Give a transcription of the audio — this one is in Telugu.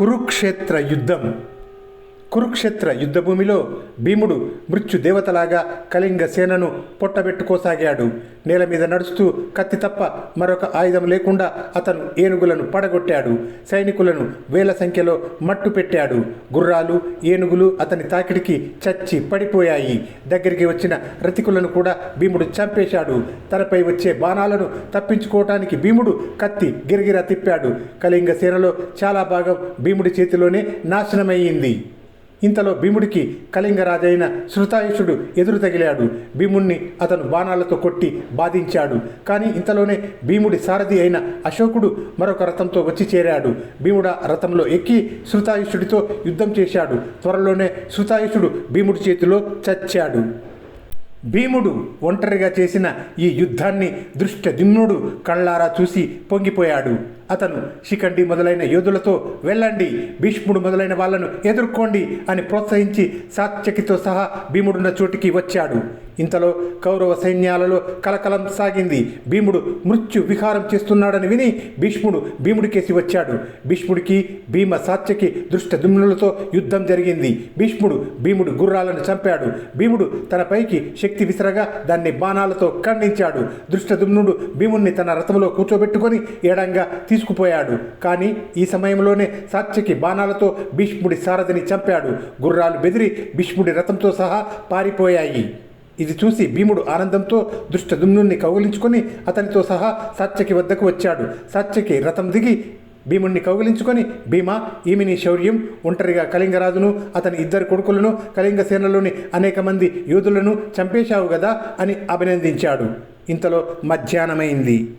కురుక్షేత్ర యుద్ధం. కురుక్షేత్ర యుద్ధభూమిలో భీముడు మృత్యుదేవతలాగా కళింగ సేనను పొట్టబెట్టుకోసాగాడు. నేల మీద నడుస్తూ కత్తి తప్ప మరొక ఆయుధం లేకుండా అతను ఏనుగులను పడగొట్టాడు. సైనికులను వేల సంఖ్యలో మట్టు పెట్టాడు. గుర్రాలు, ఏనుగులు అతని తాకిడికి చచ్చి పడిపోయాయి. దగ్గరికి వచ్చిన రతికులను కూడా భీముడు చంపేశాడు. తనపై వచ్చే బాణాలను తప్పించుకోవటానికి భీముడు కత్తి గిరగిరా తిప్పాడు. కళింగ సేనలో చాలా భాగం భీముడి చేతిలోనే నాశనమయ్యింది. ఇంతలో భీముడికి కళింగరాజైన శృతాయుషుడు ఎదురు తగిలాడు. భీముణ్ణి అతను బాణాలతో కొట్టి బాధించాడు. కానీ ఇంతలోనే భీముడి సారథి అయిన అశోకుడు మరొక రథంతో వచ్చి చేరాడు. భీముడు ఆ రథంలో ఎక్కి శృతాయుషుడితో యుద్ధం చేశాడు. త్వరలోనే శృతాయుషుడు భీముడి చేతిలో చచ్చాడు. భీముడు ఒంటరిగా చేసిన ఈ యుద్ధాన్ని దృష్టద్యుమ్నుడు కళ్ళారా చూసి పొంగిపోయాడు. అతను శిఖండి మొదలైన యోధులతో వెళ్ళండి, భీష్ముడు మొదలైన వాళ్లను ఎదుర్కోండి అని ప్రోత్సహించి సాత్యకితో సహా భీముడున్న చోటికి వచ్చాడు. ఇంతలో కౌరవ సైన్యాలలో కలకలం సాగింది. భీముడు మృత్యు విహారం చేస్తున్నాడని విని భీష్ముడు భీముడికేసి వచ్చాడు. భీష్ముడికి భీమ సాత్యకి దృష్టద్యుమ్నులతో యుద్ధం జరిగింది. భీముడు గుర్రాలను చంపాడు. భీముడు తన పైకి శక్తి విసరగా దాన్ని బాణాలతో ఖండించాడు. దృష్టద్యుమ్నుడు భీముణ్ణి తన రథంలో కూర్చోబెట్టుకొని ఎడంగా తీసుకుపోయాడు. కానీ ఈ సమయంలోనే సాత్యకి బాణాలతో భీష్ముడి సారథిని చంపాడు. గుర్రాలు బెదిరి భీష్ముడి రథంతో సహా పారిపోయాయి. ఇది చూసి భీముడు ఆనందంతో దృష్టద్యుమ్నుని కౌగిలించుకొని అతనితో సహా సాత్యకి వద్దకు వచ్చాడు. సాత్యకి రథం దిగి భీముణ్ణి కౌగిలించుకొని, భీమా, ఈమె నీ శౌర్యం, ఒంటరిగా కళింగరాజును అతని ఇద్దరు కొడుకులను కళింగ సేనలోని అనేక మంది యోధులను చంపేశావు కదా అని అభినందించాడు. ఇంతలో మధ్యాహ్నమైంది.